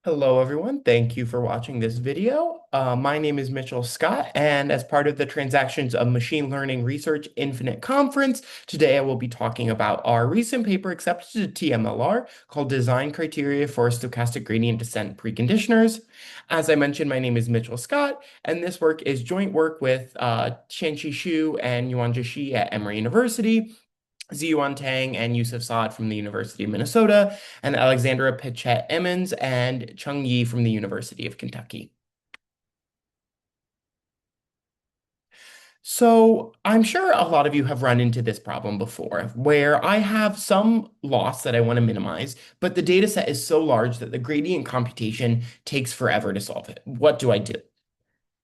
Hello, everyone. Thank you for watching this video. My name is Mitchell Scott, and as part of the Transactions of Machine Learning Research Infinite Conference, today I will be talking about our recent paper accepted to TMLR called Design Criteria for Stochastic Gradient Descent Preconditioners. As I mentioned, my name is Mitchell Scott, and this work is joint work with Qianqi Xu and Yuanzhi Shi at Emory University. Ziyuan Tang and Yusuf Saad from the University of Minnesota, and Alexandra Pichette Emmons and Chung Yi from the University of Kentucky. So I'm sure a lot of you have run into this problem before, where I have some loss that I want to minimize, but the data set is so large that the gradient computation takes forever to solve it. What do I do?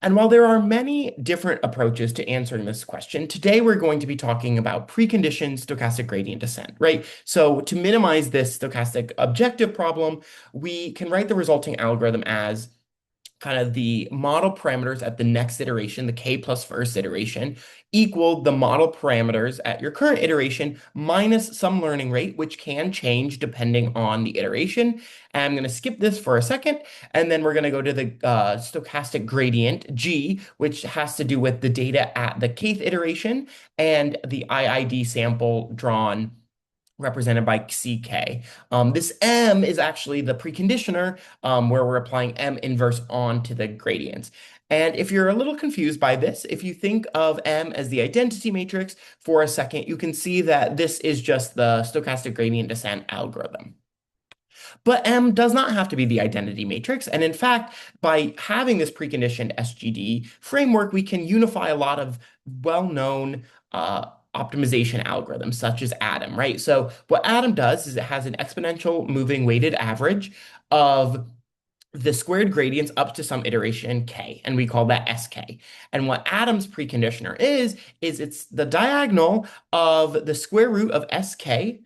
And while there are many different approaches to answering this question, today we're going to be talking about preconditioned stochastic gradient descent, right? So to minimize this stochastic objective problem, we can write the resulting algorithm as kind of the model parameters at the next iteration, the k plus first iteration, equal the model parameters at your current iteration minus some learning rate, which can change depending on the iteration. And I'm going to skip this for a second, and then we're going to go to the stochastic gradient, G, which has to do with the data at the kth iteration and the IID sample drawn represented by CK. This M is actually the preconditioner where we're applying M inverse onto the gradients. And if you're a little confused by this, if you think of M as the identity matrix for a second, you can see that this is just the stochastic gradient descent algorithm. But M does not have to be the identity matrix. And in fact, by having this preconditioned SGD framework, we can unify a lot of well-known optimization algorithms, such as Adam, right? So what Adam does is it has an exponential moving weighted average of the squared gradients up to some iteration k, and we call that sk. And what Adam's preconditioner is it's the diagonal of the square root of sk,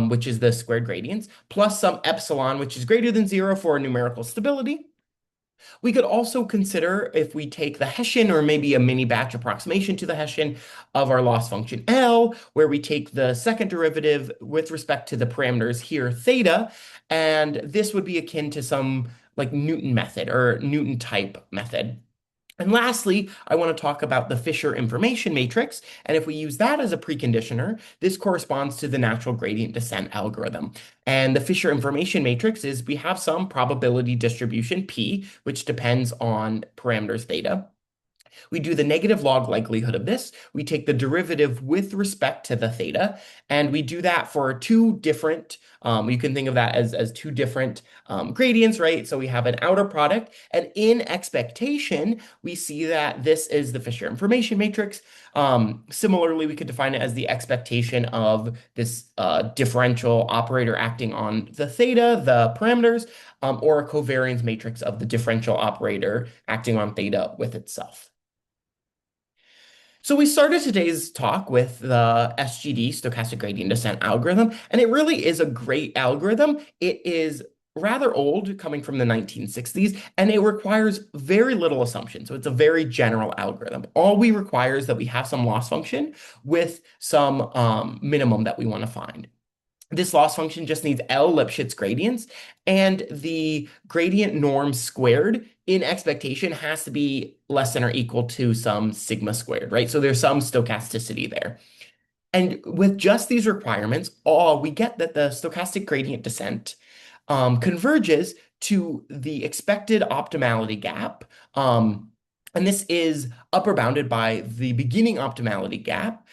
which is the squared gradients, plus some epsilon, which is greater than 0 for numerical stability. We could also consider if we take the Hessian or maybe a mini batch approximation to the Hessian of our loss function L, where we take the second derivative with respect to the parameters here, theta, and this would be akin to some like Newton method or Newton type method. And lastly, I want to talk about the Fisher information matrix. And if we use that as a preconditioner, this corresponds to the natural gradient descent algorithm. And the Fisher information matrix is we have some probability distribution P, which depends on parameters theta. We do the negative log likelihood of this. We take the derivative with respect to the theta, and we do that for two different, you can think of that as two different gradients, right? So we have an outer product, and in expectation, we see that this is the Fisher information matrix. Similarly, we could define it as the expectation of this differential operator acting on the theta, the parameters, or a covariance matrix of the differential operator acting on theta with itself. So we started today's talk with the SGD, stochastic gradient descent algorithm, and it really is a great algorithm. It is rather old, coming from the 1960s, and it requires very little assumption. So it's a very general algorithm. All we require is that we have some loss function with some minimum that we want to find. This loss function just needs L Lipschitz gradients, and the gradient norm squared in expectation has to be less than or equal to some sigma squared, right? So there's some stochasticity there. And with just these requirements, we get that the stochastic gradient descent converges to the expected optimality gap. And this is upper bounded by the beginning optimality gap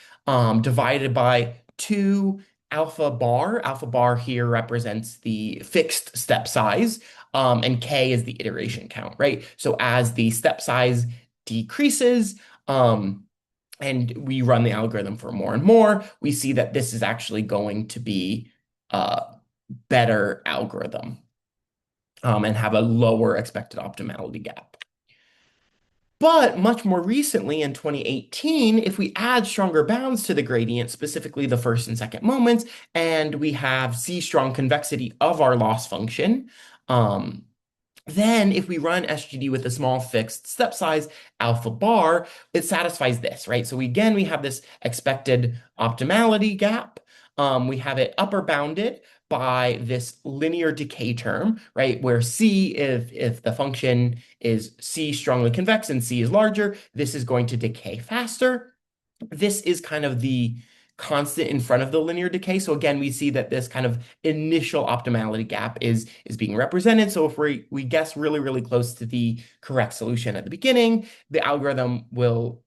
divided by 2 alpha bar. Alpha bar here represents the fixed step size, and k is the iteration count, right? So as the step size decreases, and we run the algorithm for more and more, we see that this is actually going to be a better algorithm and have a lower expected optimality gap. But much more recently, in 2018, if we add stronger bounds to the gradient, specifically the first and second moments, and we have C strong convexity of our loss function, then if we run SGD with a small fixed step size, alpha bar, it satisfies this, right? So we have this expected optimality gap. We have it upper bounded by this linear decay term, right? Where C, if the function is C strongly convex and C is larger, this is going to decay faster. This is kind of the constant in front of the linear decay. So again, we see that this kind of initial optimality gap is being represented. So if we guess really, really close to the correct solution at the beginning, the algorithm will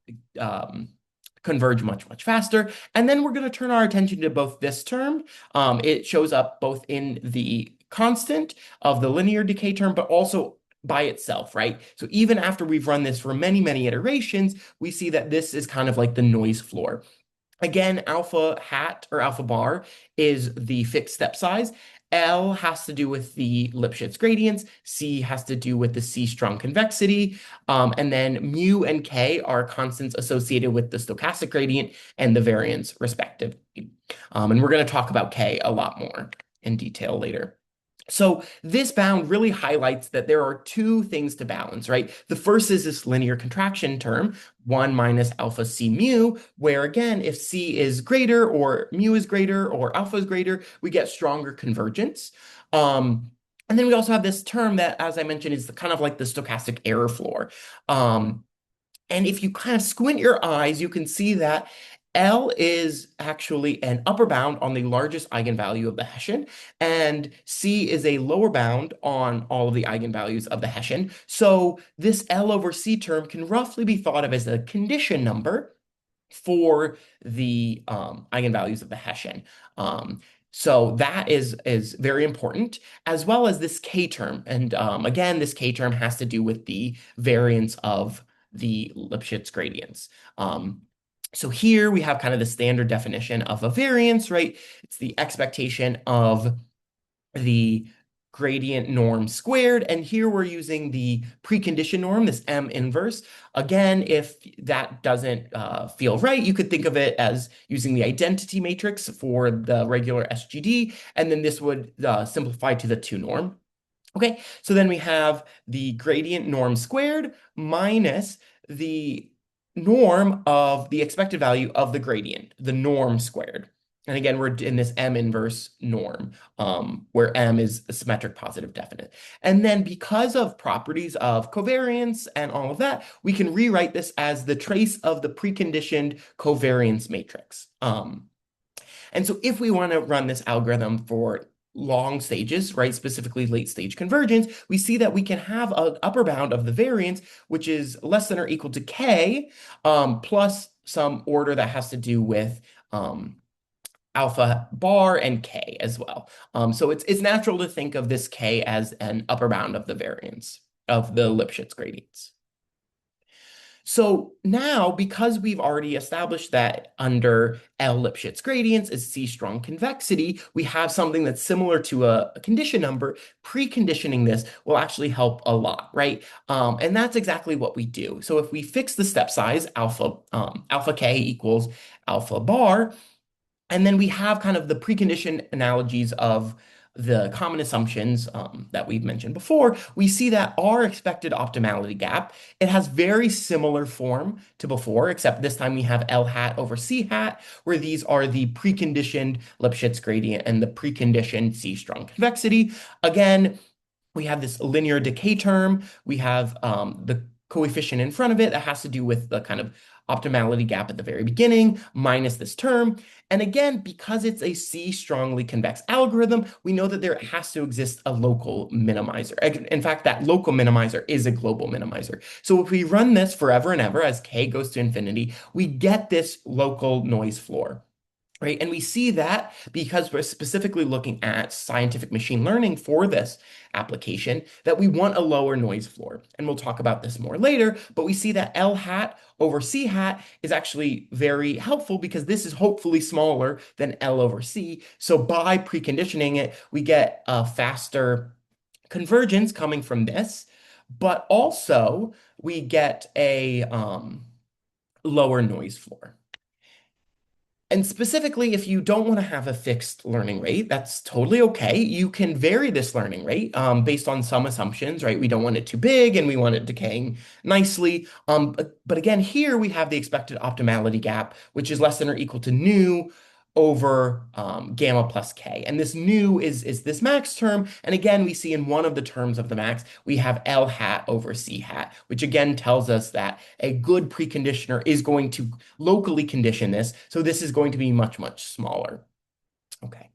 converge much, much faster. And then we're going to turn our attention to both this term. It shows up both in the constant of the linear decay term, but also by itself, right? So even after we've run this for many, many iterations, we see that this is kind of like the noise floor. Again, alpha hat or alpha bar is the fixed step size. L has to do with the Lipschitz gradients. C has to do with the C strong convexity. And then mu and K are constants associated with the stochastic gradient and the variance respectively. And we're going to talk about K a lot more in detail later. So this bound really highlights that there are two things to balance, right? The first is this linear contraction term, 1 minus alpha C mu, where again, if C is greater or mu is greater or alpha is greater, we get stronger convergence. And then we also have this term that, as I mentioned, is kind of like the stochastic error floor. And if you kind of squint your eyes, you can see that L is actually an upper bound on the largest eigenvalue of the Hessian, and C is a lower bound on all of the eigenvalues of the Hessian. So this L over C term can roughly be thought of as a condition number for the eigenvalues of the Hessian. So that is very important, as well as this K term. And again, this K term has to do with the variance of the Lipschitz gradients. So here we have kind of the standard definition of a variance, right? It's the expectation of the gradient norm squared. And here we're using the precondition norm, this M inverse. Again, if that doesn't feel right, you could think of it as using the identity matrix for the regular SGD, and then this would simplify to the 2 norm. Okay, so then we have the gradient norm squared minus the norm of the expected value of the gradient, the norm squared. And again, we're in this M inverse norm, where M is a symmetric positive definite. And then because of properties of covariance and all of that, we can rewrite this as the trace of the preconditioned covariance matrix. And so if we want to run this algorithm for long stages, right, specifically late stage convergence, we see that we can have an upper bound of the variance, which is less than or equal to K, plus some order that has to do with alpha bar and K as well. So it's natural to think of this K as an upper bound of the variance of the Lipschitz gradients. So now, because we've already established that under L Lipschitz gradients is C strong convexity, we have something that's similar to a condition number. Preconditioning this will actually help a lot, right? And that's exactly what we do. So if we fix the step size, alpha K equals alpha bar, and then we have kind of the precondition analogies of the common assumptions that we've mentioned before, we see that our expected optimality gap, it has very similar form to before, except this time we have L hat over C hat, where these are the preconditioned Lipschitz gradient and the preconditioned C strong convexity. Again, we have this linear decay term. We have the coefficient in front of it that has to do with the kind of optimality gap at the very beginning minus this term. And again, because it's a C strongly convex algorithm, we know that there has to exist a local minimizer. In fact, that local minimizer is a global minimizer. So if we run this forever and ever as K goes to infinity, we get this local noise floor. Right? And we see that because we're specifically looking at scientific machine learning for this application, that we want a lower noise floor. And we'll talk about this more later, but we see that L hat over C hat is actually very helpful because this is hopefully smaller than L over C. So by preconditioning it, we get a faster convergence coming from this, but also we get a lower noise floor. And specifically, if you don't want to have a fixed learning rate, that's totally okay. You can vary this learning rate based on some assumptions, right? We don't want it too big and we want it decaying nicely. But again, here we have the expected optimality gap, which is less than or equal to nu over gamma plus k. And this nu is this max term. And again, we see in one of the terms of the max, we have L hat over C hat, which again tells us that a good preconditioner is going to locally condition this. So this is going to be much, much smaller. Okay.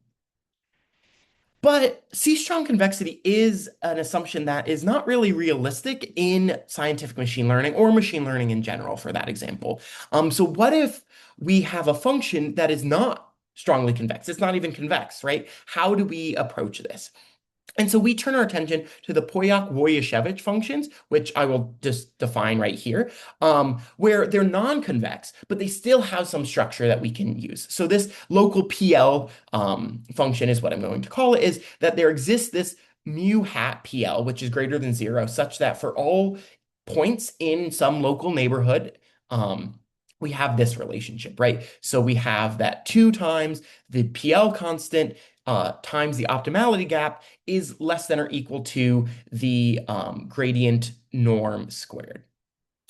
But C-strong convexity is an assumption that is not really realistic in scientific machine learning or machine learning in general, for that example. So what if we have a function that is not strongly convex? It's not even convex, right? How do we approach this? And so we turn our attention to the Poyak-Woyashevich functions, which I will just define right here, where they're non-convex, but they still have some structure that we can use. So this local PL function is what I'm going to call it, is that there exists this mu hat PL, which is greater than 0, such that for all points in some local neighborhood, we have this relationship, right? So we have that 2 times the PL constant times the optimality gap is less than or equal to the gradient norm squared.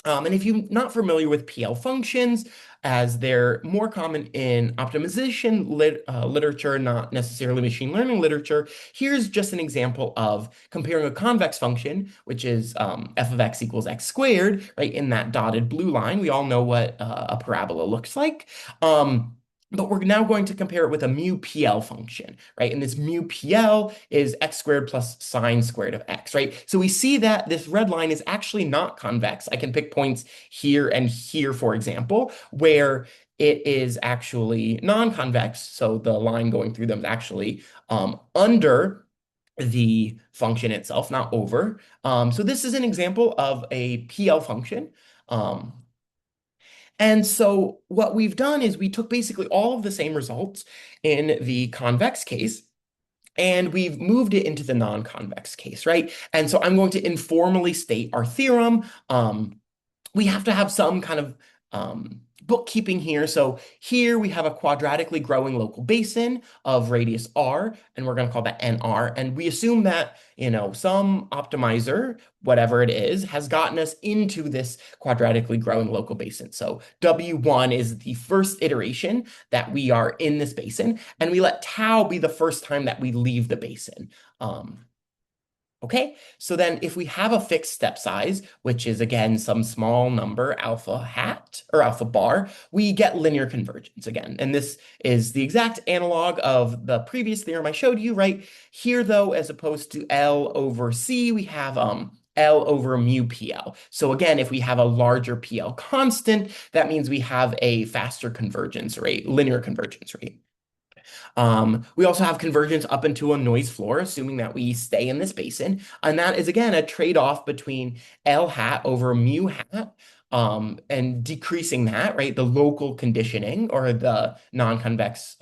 And if you're not familiar with PL functions, as they're more common in optimization literature, not necessarily machine learning literature, here's just an example of comparing a convex function, which is f of x equals x squared, right, in that dotted blue line. We all know what a parabola looks like. But we're now going to compare it with a mu PL function, right? And this mu PL is x squared plus sine squared of x, right? So we see that this red line is actually not convex. I can pick points here and here, for example, where it is actually non-convex. So the line going through them is actually under the function itself, not over. So this is an example of a PL function. Um, and so what we've done is we took basically all of the same results in the convex case, and we've moved it into the non-convex case, right? And so I'm going to informally state our theorem. We have to have some kind of bookkeeping here. So here we have a quadratically growing local basin of radius r, and we're going to call that nr. And we assume that, some optimizer, whatever it is, has gotten us into this quadratically growing local basin. So W1 is the first iteration that we are in this basin, and we let tau be the first time that we leave the basin. Okay, so then if we have a fixed step size, which is again some small number, alpha hat or alpha bar, we get linear convergence again. And this is the exact analog of the previous theorem I showed you, right? Here though, as opposed to L over C, we have L over mu PL. So again, if we have a larger PL constant, that means we have a faster convergence rate, linear convergence rate. We also have convergence up into a noise floor, assuming that we stay in this basin. And that is, again, a trade-off between L hat over mu hat, and decreasing that, right? The local conditioning or the non-convex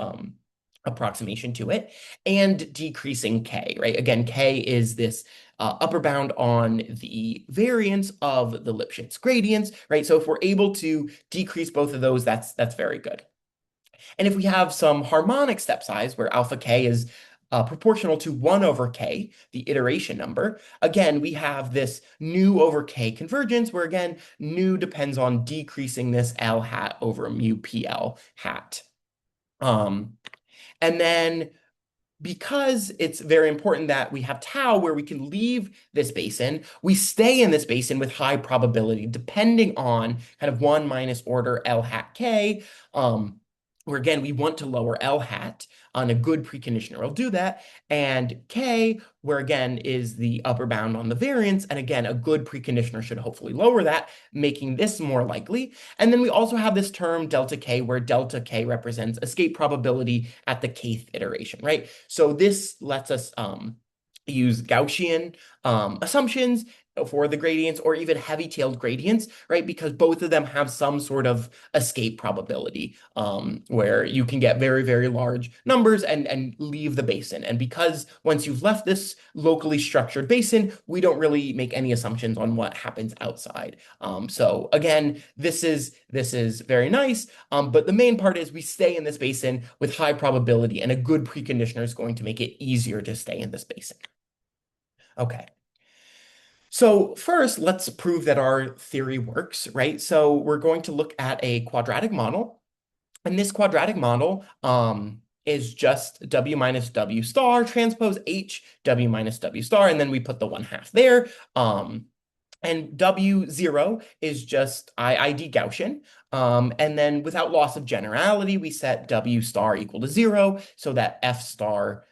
approximation to it, and decreasing K, right? Again, K is this upper bound on the variance of the Lipschitz gradients, right? So if we're able to decrease both of those, that's very good. And if we have some harmonic step size where alpha k is proportional to 1 over k, the iteration number, again, we have this nu over k convergence where, again, nu depends on decreasing this L hat over mu PL hat. And then because it's very important that we have tau where we can leave this basin, we stay in this basin with high probability, depending on kind of 1 minus order L hat k, where again, we want to lower L hat on a good preconditioner will do that, and K, where again is the upper bound on the variance, and again, a good preconditioner should hopefully lower that, making this more likely. And then we also have this term delta K, where delta K represents escape probability at the kth iteration, right? So this lets us use Gaussian assumptions for the gradients or even heavy-tailed gradients, right? Because both of them have some sort of escape probability where you can get very, very large numbers and leave the basin. And because once you've left this locally structured basin, we don't really make any assumptions on what happens outside. So again, this is very nice, but the main part is we stay in this basin with high probability, and a good preconditioner is going to make it easier to stay in this basin. Okay. So first, let's prove that our theory works, right? So we're going to look at a quadratic model. And this quadratic model is just W minus W star transpose H, W minus W star, and then we put the 1/2 there. And W0 is just IID Gaussian. And then without loss of generality, we set W star equal to 0 so that F star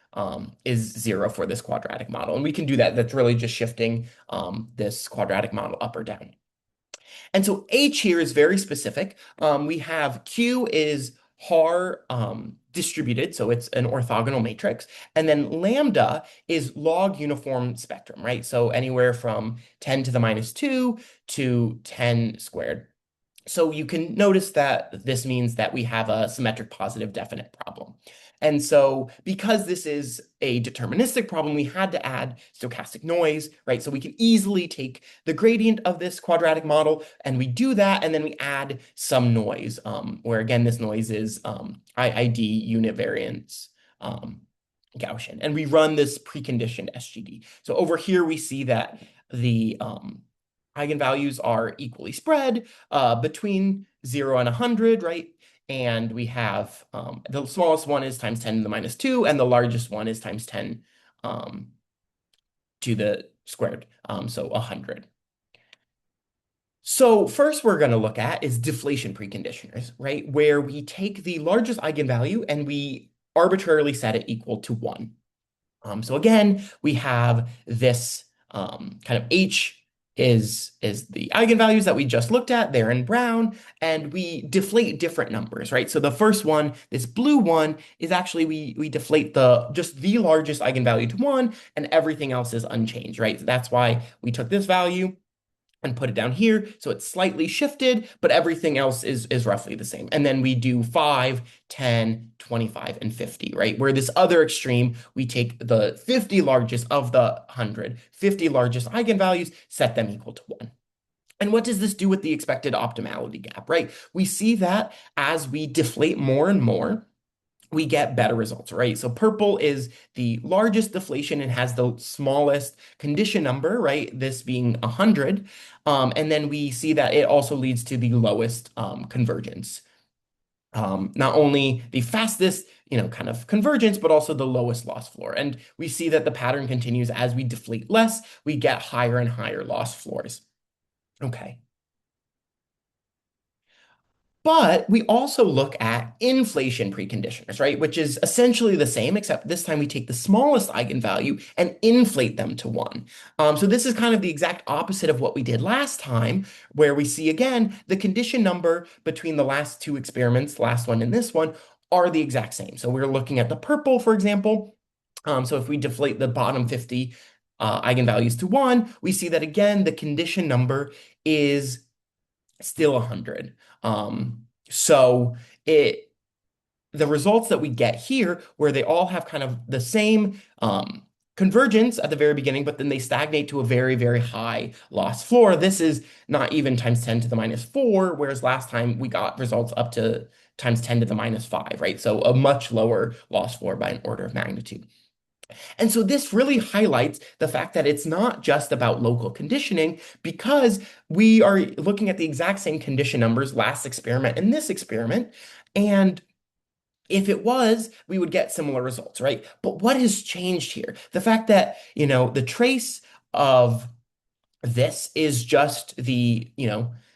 is 0 for this quadratic model. And we can do that. That's really just shifting this quadratic model up or down. And so H here is very specific. We have Q is Haar distributed, so it's an orthogonal matrix. And then lambda is log uniform spectrum, right? So anywhere from 10 to the minus 2 to 10 squared. So you can notice that this means that we have a symmetric positive definite problem. And so because this is a deterministic problem, we had to add stochastic noise, right? So we can easily take the gradient of this quadratic model and we do that, and then we add some noise, where again, this noise is IID univariance Gaussian. And we run this preconditioned SGD. So over here, we see that the eigenvalues are equally spread between 0 and 100, right? And we have the smallest one is times 10 to the minus 2, and the largest one is times 10 um, to the squared, so 100. So first we're going to look at is deflation preconditioners, right? Where we take the largest eigenvalue and we arbitrarily set it equal to 1. So again, we have this kind of H is the eigenvalues that we just looked at. They're in brown, and we deflate different numbers, right? So the first one, this blue one, is actually we deflate just the largest eigenvalue to 1, and everything else is unchanged, right? So that's why we took this value and put it down here. So it's slightly shifted, but everything else is roughly the same. And then we do 5, 10, 25, and 50, right? Where this other extreme, we take the 50 largest of the 100, 50 largest eigenvalues, set them equal to 1. And what does this do with the expected optimality gap, right? We see that as we deflate more and more, we get better results, right? So purple is the largest deflation and has the smallest condition number, right? This being 100. And then we see that it also leads to the lowest convergence. Not only the fastest, kind of convergence, but also the lowest loss floor. And we see that the pattern continues as we deflate less, we get higher and higher loss floors. Okay. But we also look at inflation preconditioners, right? Which is essentially the same, except this time we take the smallest eigenvalue and inflate them to 1. So this is kind of the exact opposite of what we did last time, where we see again the condition number between the last two experiments, last one and this one, are the exact same. So we're looking at the purple, for example. So if we deflate the bottom 50 eigenvalues to 1, we see that again, the condition number is still 100. So the results that we get here, where they all have kind of the same convergence at the very beginning, but then they stagnate to a very, very high loss floor. This is not even times 10 to the minus 4, whereas last time we got results up to times 10 to the minus 5, right? So a much lower loss floor by an order of magnitude. And so this really highlights the fact that it's not just about local conditioning, because we are looking at the exact same condition numbers last experiment and this experiment. And if it was, we would get similar results, right? But what has changed here? The fact that, the trace of this is just the,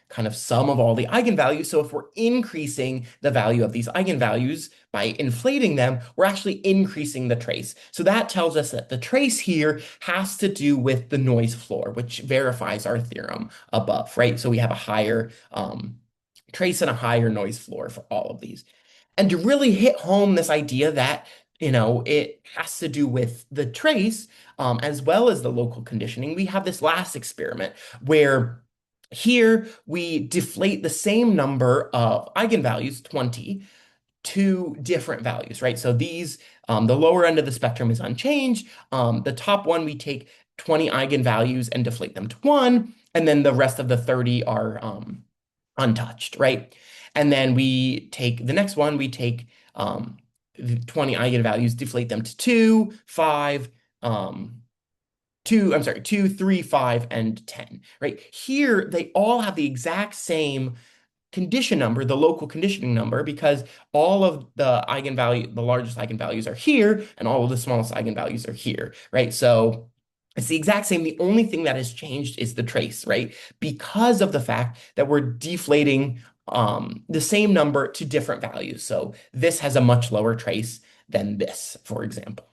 kind of sum of all the eigenvalues. So if we're increasing the value of these eigenvalues by inflating them, we're actually increasing the trace. So that tells us that the trace here has to do with the noise floor, which verifies our theorem above, right? So we have a higher trace and a higher noise floor for all of these. And to really hit home this idea that, it has to do with the trace, as well as the local conditioning, we have this last experiment where here we deflate the same number of eigenvalues, 20, to different values, right? So these, the lower end of the spectrum is unchanged. The top one, we take 20 eigenvalues and deflate them to 1, and then the rest of the 30 are untouched, right? And then we take the next one, we take the 20 eigenvalues, deflate them to 2, 5, 2, 3, 5, and 10, right? Here, they all have the exact same condition number, the local conditioning number, because all of the eigenvalue, the largest eigenvalues are here, and all of the smallest eigenvalues are here, right? So it's the exact same. The only thing that has changed is the trace, right? Because of the fact that we're deflating the same number to different values. So this has a much lower trace than this, for example.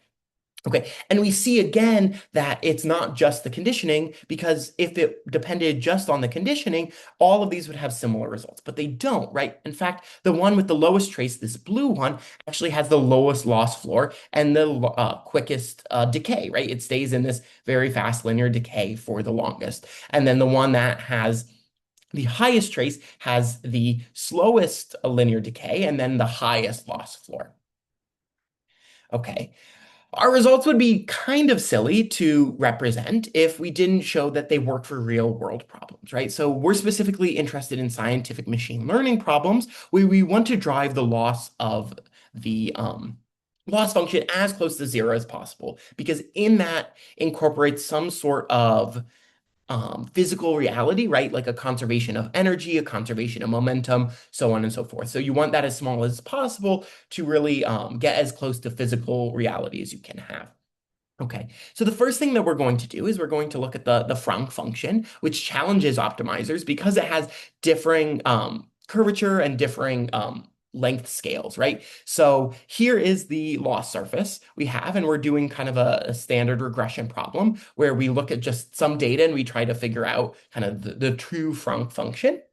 Okay, and we see again that it's not just the conditioning, because if it depended just on the conditioning, all of these would have similar results, but they don't, right? In fact, the one with the lowest trace, this blue one, actually has the lowest loss floor and the quickest decay, right? It stays in this very fast linear decay for the longest. And then the one that has the highest trace has the slowest linear decay and then the highest loss floor. Okay. Our results would be kind of silly to represent if we didn't show that they work for real world problems, right? So we're specifically interested in scientific machine learning problems where we want to drive the loss of the loss function as close to zero as possible, because in that incorporates some sort of physical reality, right? Like a conservation of energy, a conservation of momentum, so on and so forth. So you want that as small as possible to really get as close to physical reality as you can have. Okay, so the first thing that we're going to do is we're going to look at the Frank function, which challenges optimizers because it has differing curvature and differing length scales, right? So here is the loss surface we have, and we're doing kind of a standard regression problem where we look at just some data and we try to figure out kind of the true Frank function.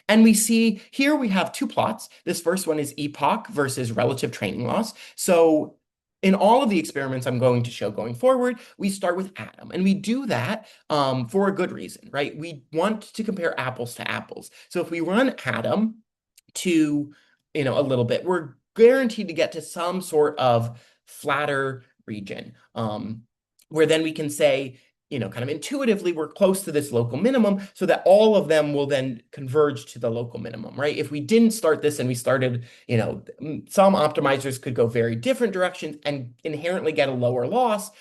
And we see here we have two plots. This first one is epoch versus relative training loss. So in all of the experiments I'm going to show going forward, we start with Adam. And we do that for a good reason, right? We want to compare apples to apples. So if we run Adam to, a little bit, we're guaranteed to get to some sort of flatter region, where then we can say, kind of intuitively, we're close to this local minimum so that all of them will then converge to the local minimum, right? If we didn't start this and we started, some optimizers could go very different directions and inherently get a lower loss,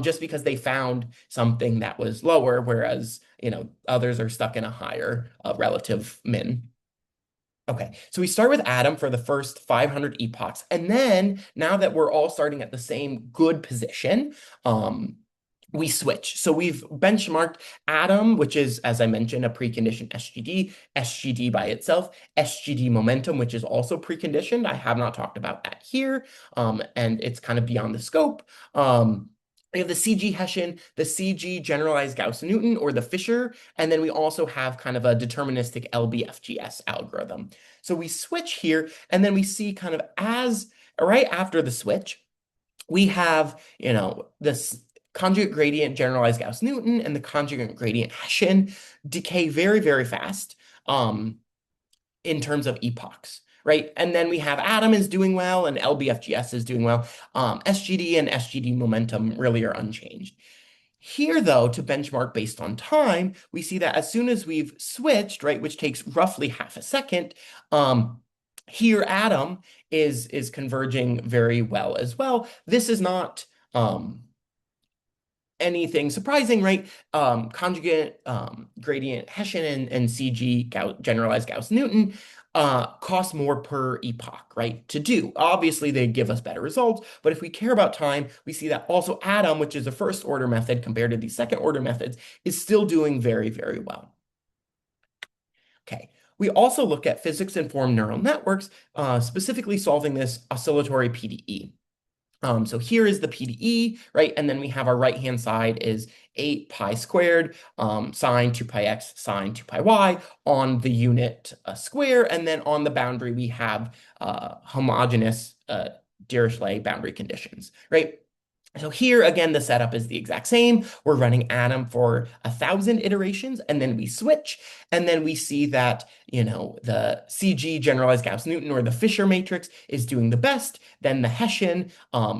just because they found something that was lower, whereas, others are stuck in a higher relative min. Okay, so we start with Adam for the first 500 epochs. And then now that we're all starting at the same good position, we switch. So we've benchmarked Adam, which is, as I mentioned, a preconditioned SGD, SGD by itself, SGD momentum, which is also preconditioned. I have not talked about that here, and it's kind of beyond the scope. We have the CG Hessian, the CG generalized Gauss-Newton, or the Fisher, and then we also have kind of a deterministic LBFGS algorithm. So we switch here, and then we see kind of as right after the switch, we have, this conjugate gradient generalized Gauss-Newton and the conjugate gradient Hessian decay very, very fast in terms of epochs, right? And then we have Adam is doing well and LBFGS is doing well. SGD and SGD momentum really are unchanged. Here, though, to benchmark based on time, we see that as soon as we've switched, right, which takes roughly half a second, here Adam is converging very well as well. This is not anything surprising, right? Conjugate gradient Hessian and CG generalized Gauss-Newton cost more per epoch, right, to do. Obviously, they give us better results, but if we care about time, we see that also Adam, which is a first order method compared to the second order methods, is still doing very, very well. Okay. We also look at physics-informed neural networks, specifically solving this oscillatory PDE. So here is the PDE, right? And then we have our right-hand side is 8 pi squared sine 2 pi x sine 2 pi y on the unit square. And then on the boundary, we have homogeneous Dirichlet boundary conditions, right? So here again, the setup is the exact same. We're running Adam for 1,000 iterations, and then we switch, and then we see that, the CG generalized Gauss-Newton or the Fisher matrix is doing the best. Then the Hessian,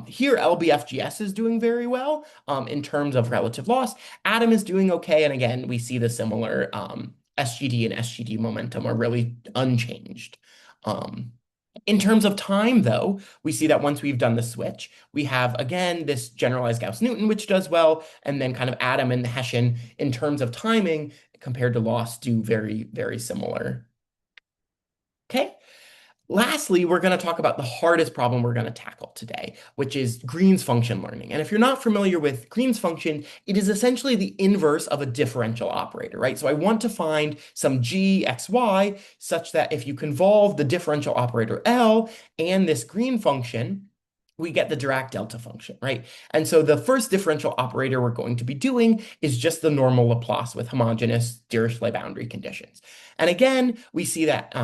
here LBFGS is doing very well in terms of relative loss. Adam is doing okay, and again, we see the similar SGD and SGD momentum are really unchanged. In terms of time, though, we see that once we've done the switch, we have, again, this generalized Gauss-Newton, which does well, and then kind of Adam and the Hessian, in terms of timing, compared to loss, do very, very similar. Okay. Lastly, we're going to talk about the hardest problem we're going to tackle today, which is Green's function learning. And if you're not familiar with Green's function, it is essentially the inverse of a differential operator, right? So I want to find some g, x, y, such that if you convolve the differential operator L and this Green function, we get the Dirac delta function, right? And so the first differential operator we're going to be doing is just the normal Laplace with homogeneous Dirichlet boundary conditions. And again, we see that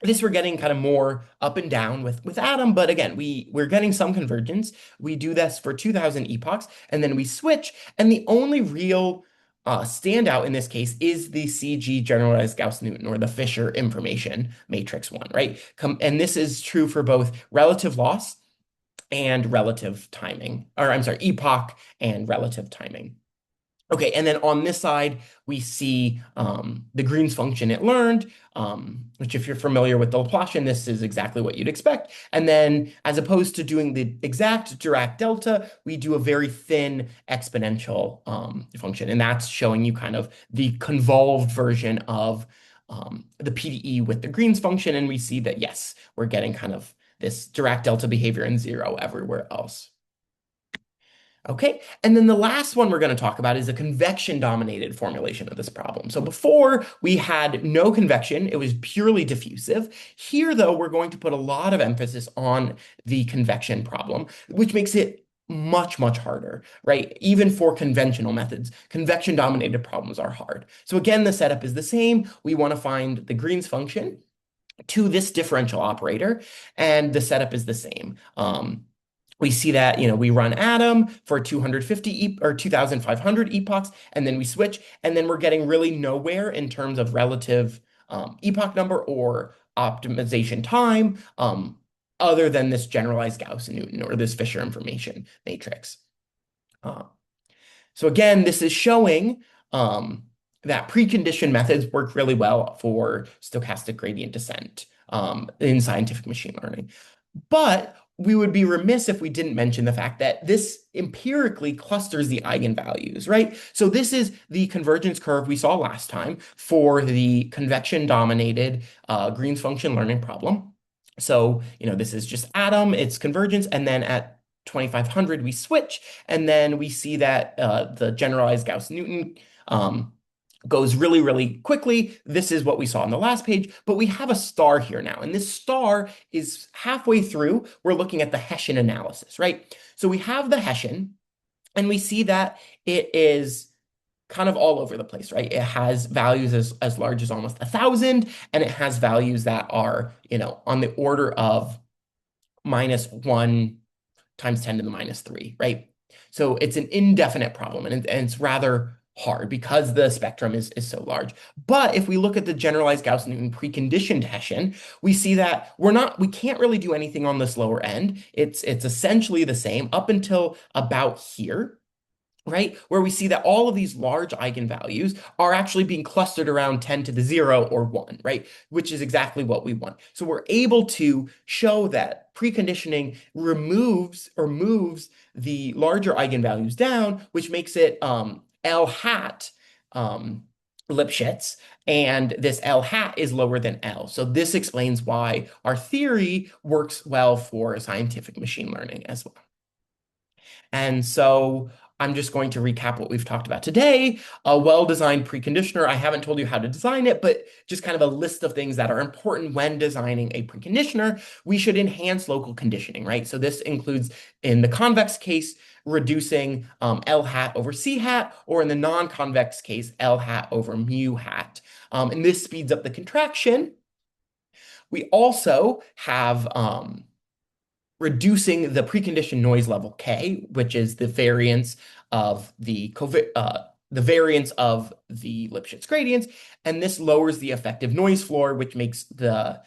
this we're getting kind of more up and down with Atom, but again, we're getting some convergence. We do this for 2000 epochs, and then we switch, and the only real standout in this case is the CG generalized Gauss-Newton or the Fisher information matrix one, right? And this is true for both relative loss and relative timing, or I'm sorry, epoch and relative timing. Okay, and then on this side, we see the Green's function it learned, which if you're familiar with the Laplacian, this is exactly what you'd expect. And then as opposed to doing the exact Dirac delta, we do a very thin exponential function. And that's showing you kind of the convolved version of the PDE with the Green's function. And we see that, yes, we're getting kind of this Dirac delta behavior in zero everywhere else. Okay, and then the last one we're going to talk about is a convection-dominated formulation of this problem. So before we had no convection, it was purely diffusive. Here, though, we're going to put a lot of emphasis on the convection problem, which makes it much, much harder, right? Even for conventional methods, convection-dominated problems are hard. So again, the setup is the same. We want to find the Green's function to this differential operator, and the setup is the same. We see that, we run Atom for 250 or 2,500 epochs, and then we switch, and then we're getting really nowhere in terms of relative epoch number or optimization time, other than this generalized Gauss-Newton or this Fisher information matrix. Uh, so again, this is showing that preconditioned methods work really well for stochastic gradient descent in scientific machine learning. But we would be remiss if we didn't mention the fact that this empirically clusters the eigenvalues, right? So this is the convergence curve we saw last time for the convection-dominated Green's function learning problem. So, this is just Atom, it's convergence, and then at 2500 we switch, and then we see that the generalized Gauss-Newton goes really, really quickly. This is what we saw on the last page, but we have a star here now. And this star is halfway through. We're looking at the Hessian analysis, right? So we have the Hessian, and we see that it is kind of all over the place, right? It has values as large as almost 1,000, and it has values that are, on the order of -1 times 10 to the -3, right? So it's an indefinite problem, and it's rather hard because the spectrum is so large. But if we look at the generalized Gauss-Newton preconditioned Hessian, we see that we can't really do anything on this lower end. It's essentially the same up until about here, right? Where we see that all of these large eigenvalues are actually being clustered around 10 to the 0 or 1, right? Which is exactly what we want. So we're able to show that preconditioning removes or moves the larger eigenvalues down, which makes it L hat Lipschitz, and this L hat is lower than L. So this explains why our theory works well for scientific machine learning as well. And so I'm just going to recap what we've talked about today. A well-designed preconditioner. I haven't told you how to design it, but just kind of a list of things that are important when designing a preconditioner. We should enhance local conditioning, right? So this includes, in the convex case, reducing L hat over C hat, or in the non-convex case, L hat over mu hat. And this speeds up the contraction. We also have reducing the preconditioned noise level K, which is the variance of the variance of the Lipschitz gradients, and this lowers the effective noise floor, which makes the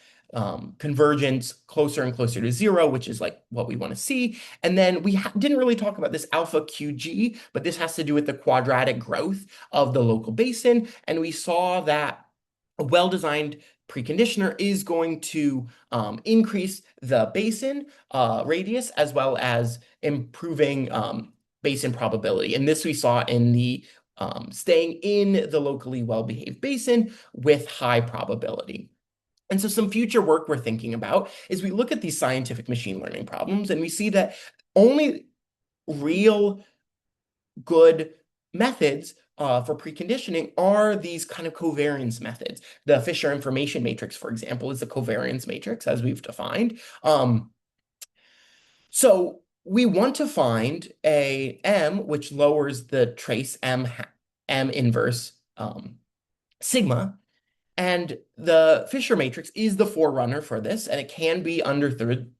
convergence closer and closer to 0, which is like what we want to see. And then we didn't really talk about this alpha QG, but this has to do with the quadratic growth of the local basin, and we saw that a well-designed preconditioner is going to increase the basin radius as well as improving basin probability. And this we saw in the staying in the locally well-behaved basin with high probability. And so some future work we're thinking about is we look at these scientific machine learning problems and we see that only real good methods for preconditioning are these kind of covariance methods. The Fisher information matrix, for example, is a covariance matrix as we've defined. So we want to find a M which lowers the trace M inverse sigma, and the Fisher matrix is the forerunner for this, and it can be understood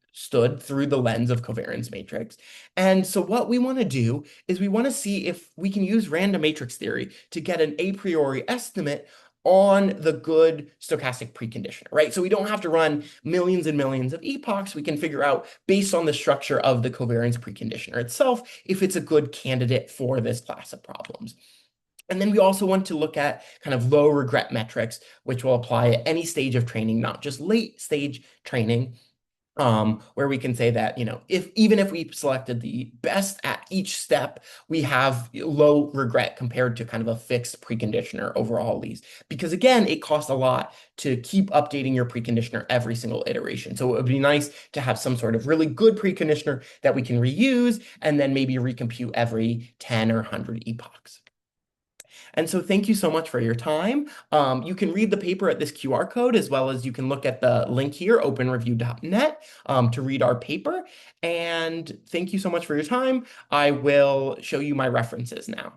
through the lens of covariance matrix. And so what we want to do is we want to see if we can use random matrix theory to get an a priori estimate on the good stochastic preconditioner, right? So we don't have to run millions and millions of epochs. We can figure out, based on the structure of the covariance preconditioner itself, if it's a good candidate for this class of problems. And then we also want to look at kind of low regret metrics, which will apply at any stage of training, not just late stage training, where we can say that, if even if we selected the best at each step, we have low regret compared to kind of a fixed preconditioner over all these. Because again, it costs a lot to keep updating your preconditioner every single iteration. So it would be nice to have some sort of really good preconditioner that we can reuse and then maybe recompute every 10 or 100 epochs. And so thank you so much for your time. You can read the paper at this QR code, as well as you can look at the link here, openreview.net, to read our paper. And thank you so much for your time. I will show you my references now.